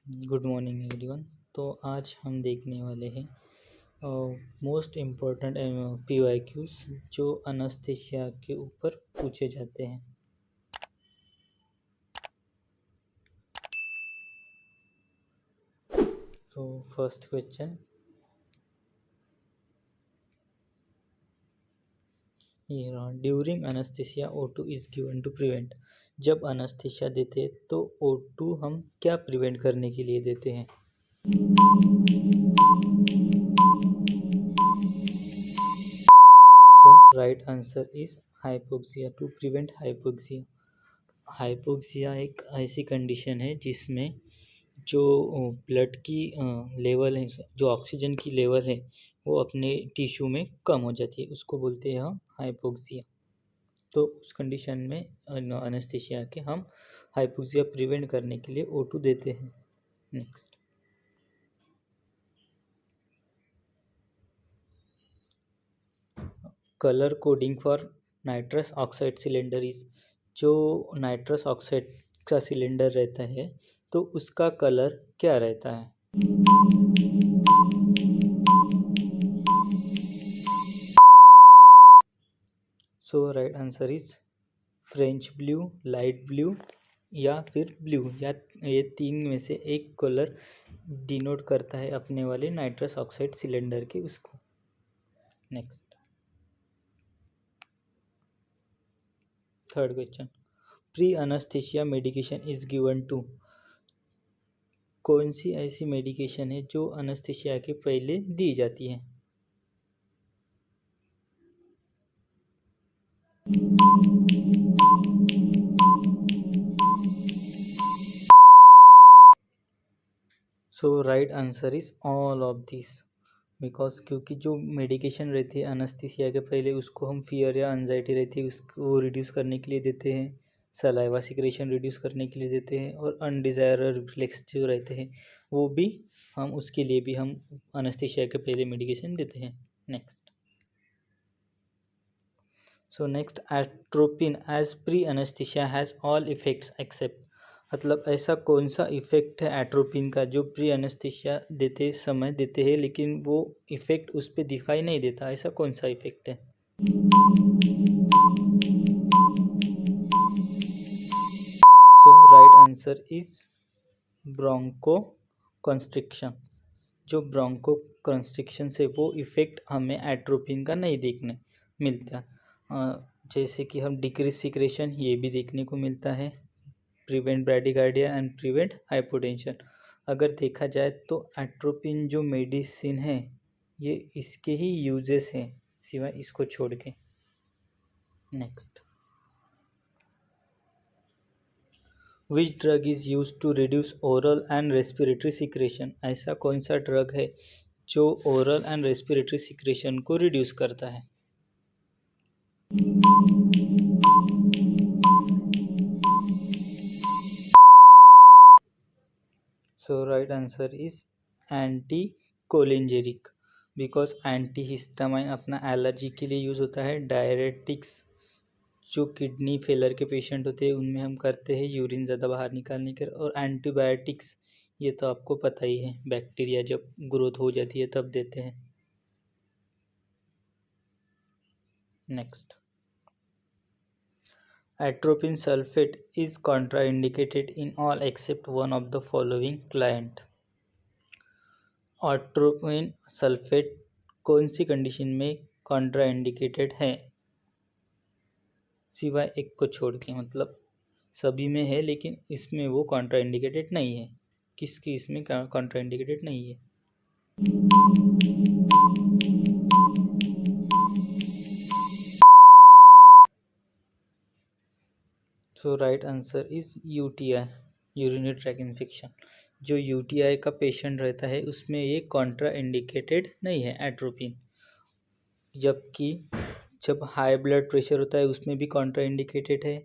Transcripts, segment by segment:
Good morning everyone. तो आज हम देखने वाले हैं मोस्ट इम्पोर्टेंट पीवाईक्यूज जो अनस्थेशिया के ऊपर पूछे जाते हैं। तो फर्स्ट क्वेश्चन ये रहा, during anaesthesia O2 is given to prevent. जब अनस्थेशिया देते हैं तो O2 हम क्या प्रिवेंट करने के लिए देते हैं? So right answer is hypoxia, to prevent hypoxia। Hypoxia एक ऐसी कंडीशन है जिसमें जो ब्लड की लेवल है, जो ऑक्सीजन की लेवल है वो अपने टिश्यू में कम हो जाती है, उसको बोलते हैं हम हाइपोक्सिया। तो उस कंडीशन में अनेस्थीसिया के हम हाइपोक्सिया प्रिवेंट करने के लिए O2 देते हैं। Next, colour coding for nitrous oxide cylinder is. जो नाइट्रस ऑक्साइड का सिलेंडर रहता है तो उसका कलर क्या रहता है? So right answer is French blue, light blue या फिर ब्लू, या ये तीन में से एक कलर डिनोट करता है अपने वाले नाइट्रस ऑक्साइड सिलेंडर के उसको। Next, third question, pre anaesthesia medication is given to. कौन सी ऐसी मेडिकेशन है जो अनस्थेशिया के पहले दी जाती है? So right answer is all of this, because क्योंकि जो मेडिकेशन रहती है अनस्थीसिया के पहले उसको हम फियर या एंजाइटी रहती है उसको रिड्यूस करने के लिए देते हैं, सलाइवा सिक्रेशन रिड्यूस करने के लिए देते हैं, और अनडिजायरड रिफ्लेक्स जो रहते हैं वो भी हम उसके लिए भी हम अनस्थीसिया के पहले मेडिकेशन देते हैं। Next, so next, atropine as pre anaesthesia has all effects except. मतलब ऐसा कौन सा इफेक्ट है एट्रोपिन का जो प्री अनस्थीसिया देते समय देते हैं लेकिन वो इफेक्ट उस पर दिखाई नहीं देता, ऐसा कौन सा इफेक्ट है? So right answer is bronchoconstriction. जो ब्रोंको कंस्ट्रिक्शन से वो इफेक्ट हमें एट्रोपिन का नहीं देखने मिलता। जैसे कि हम डिक्रीज सिक्रेशन ये भी देखने को मिलता है, prevent bradycardia and prevent hypotension. अगर देखा जाए तो एट्रोपिन जो मेडिसिन है ये इसके ही यूजेस हैं सिवाय इसको छोड़ के। नेक्स्ट, which drug is use to reduce oral and respiratory secretion. ऐसा कौन सा ड्रग है जो ओरल एंड रेस्पिरेटरी सिक्रेशन को रिड्यूस करता है? So right answer is anti cholinergic, because anti histamine अपना एलर्जी के लिए यूज़ होता है। डायरेटिक्स जो किडनी फेलर के पेशेंट होते हैं उनमें हम करते हैं यूरिन ज़्यादा बाहर निकालने के, और एंटीबायोटिक्स ये तो आपको पता ही है, बैक्टीरिया जब ग्रोथ हो जाती है तब देते हैं। Next, atropine sulfate is contraindicated in all except one of the following client। Atropine sulphate कौन सी कंडीशन में कॉन्ट्राइंडिकेटेड है सिवाय एक को छोड़ के? मतलब सभी में है लेकिन इसमें वो कॉन्ट्राइंडिकेटेड नहीं है। किसकी इसमें कॉन्ट्राइंडिकेटेड नहीं है? So right answer is UTI, urinary tract infection. जो यूटीआई का पेशेंट रहता है उसमें ये कॉन्ट्रा इंडिकेटेड नहीं है एट्रोपिन, जबकि जब हाई ब्लड प्रेशर होता है उसमें भी कॉन्ट्रा इंडिकेटेड है,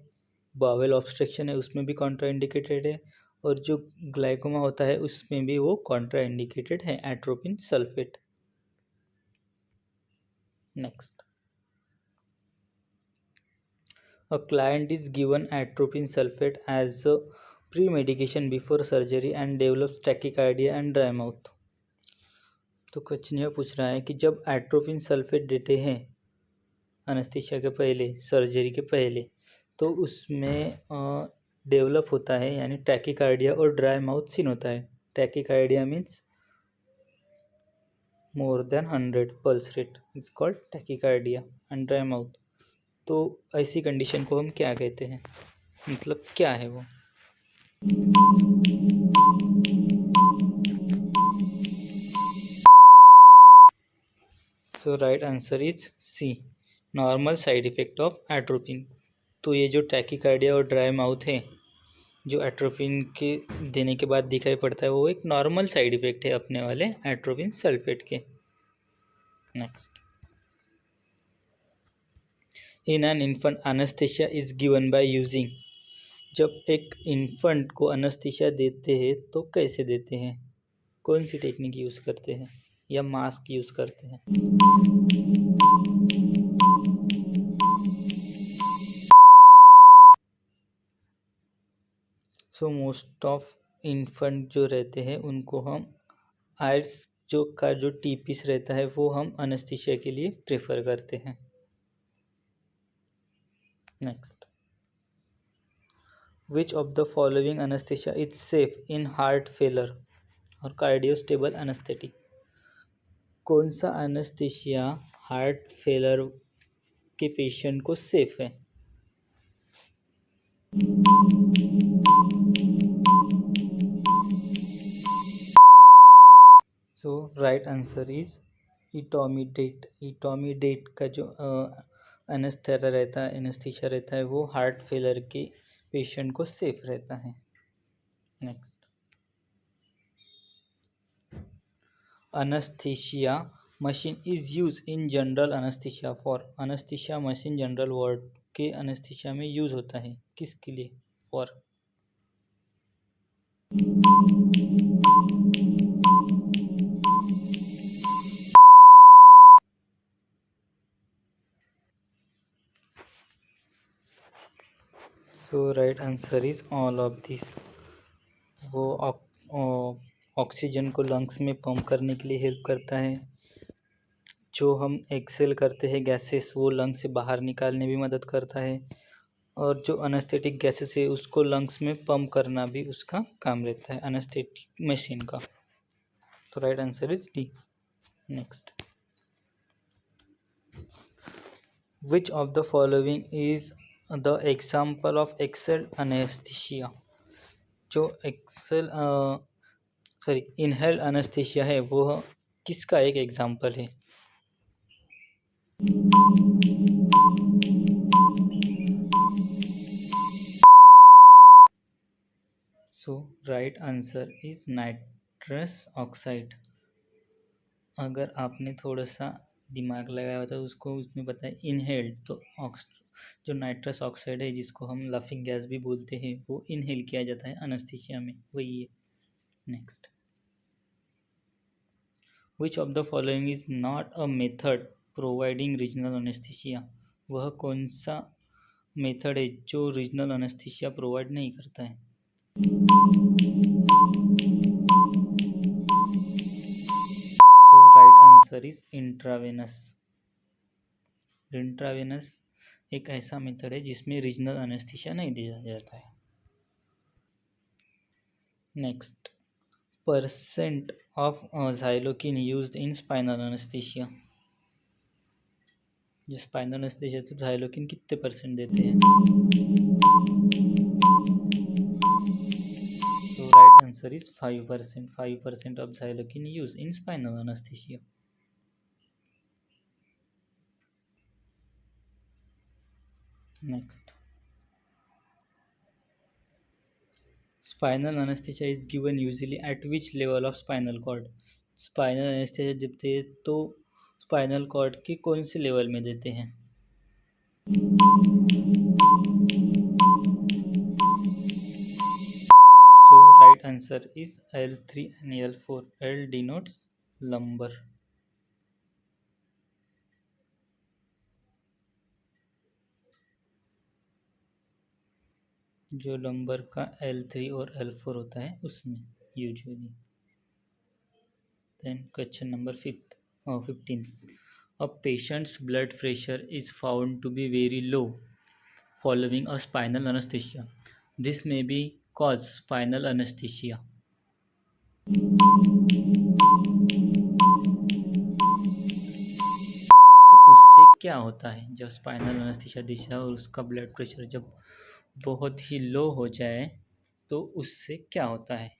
बावेल ऑब्स्ट्रक्शन है उसमें भी कॉन्ट्रा इंडिकेटेड है, और जो ग्लाइकोमा होता है उसमें भी वो कॉन्ट्रा इंडिकेटेड है atropine sulphate. Next, a client is given atropine sulfate as a pre medication before surgery and develops tachycardia and dry mouth. तो क्वेश्चन यह पूछ रहा है कि जब एट्रोपिन सल्फेट देते हैं अनेस्थीसिया के पहले, सर्जरी के पहले, तो उसमें डेवलप होता है यानी टैकीकार्डिया और ड्राई माउथ सीन होता है। Tachycardia means more than 100 pulse rate is called tachycardia and dry mouth. तो ऐसी कंडीशन को हम क्या कहते हैं, मतलब क्या है वो? तो right answer is C, normal side effect of atropine. तो ये जो टैकीकार्डिया और ड्राई माउथ है जो एट्रोपिन के देने के बाद दिखाई पड़ता है, वो एक नॉर्मल साइड इफेक्ट है अपने वाले एट्रोपिन सल्फेट के। Next, in an infant anaesthesia is given by using. जब एक इन्फेंट को अनेस्थीसिया देते हैं तो कैसे देते हैं, कौन सी टेक्निक यूज़ करते हैं या मास्क यूज़ करते हैं? सो मोस्ट ऑफ इन्फेंट जो रहते हैं उनको हम आयर्स जो टी पीस रहता है वो हम अनेस्थीसिया के लिए प्रेफर करते हैं। Next, which of the following anaesthesia is safe in heart failure और कार्डियोस्टेबल अनेस्थेटिक। कौन सा अनेस्थीसिया हार्ट फेलर के पेशेंट को सेफ है? So right answer is etomidate. Etomidate का जो एनेस्थीसिया रहता है वो हार्ट फेलर के पेशेंट को सेफ रहता है। Next, anaesthesia machine is use in general anaesthesia for. Anaesthesia machine general ward के अनेस्थीसिया में यूज होता है किसके लिए? For. So right answer is all of this. वो ऑक्सीजन को लंग्स में पंप करने के लिए हेल्प करता है। जो हम एक्सेल करते हैं गैसेस वो लंग्स से बाहर निकालने भी मदद करता है। और जो अनेस्थेटिक गैसेस है उसको लंग्स में पंप करना भी उसका काम रहता है अनेस्थेटिक मशीन का। तो right answer is D. Next, which of the following is the example of excel anaesthesia. जो इनहेल्ड अनेस्थीसिया है वो किसका एक एग्जाम्पल है? So right answer is nitrous oxide. अगर आपने थोड़ा सा दिमाग लगाया होता तो उसको उसमें बताया इनहेल्ड, तो जो नाइट्रस ऑक्साइड है जिसको हम लाफिंग गैस भी बोलते हैं वो इनहेल किया जाता है अनेस्थीसिया में, वही है। Next, which of the following is not a method providing regional anaesthesia. वह कौन सा मेथड है जो रीजनल अनेस्थीसिया प्रोवाइड नहीं करता है? So right answer is intravenous. Intravenous एक ऐसा मेथड है जिसमें रीजनल अनेस्थीसिया नहीं दिया जाता है। Next, percent of xylocaine used in spinal anaesthesia. जो स्पाइनल अनेस्थीसिया तो झाइलोकिन कितने परसेंट देते हैं? तो right answer is 5%। 5% of xylocaine use in spinal anaesthesia. Next, spinal anaesthesia is given usually at which level of spinal cord. Spinal anaesthesia जब देते तो spinal cord के कौन से लेवल में देते हैं? So right answer is L3 and L4. L denotes lumbar. जो नंबर का L3 और L4 होता है उसमें usually. Then question number 15. A patient's blood pressure is found to be very low following a spinal anesthesia. This may be cause spinal anesthesia. तो उससे क्या होता है जब स्पाइनल अनेस्थीसिया दिशा और उसका ब्लड प्रेशर जब बहुत ही लो हो जाए तो उससे क्या होता है?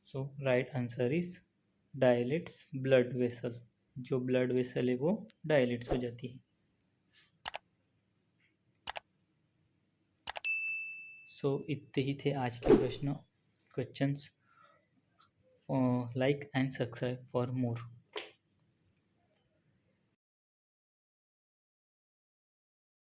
So right answer is dilates blood vessel. जो ब्लड वेसल है वो डायलेट्स हो जाती है। सो इतने ही थे आज के questions. Like and subscribe for more.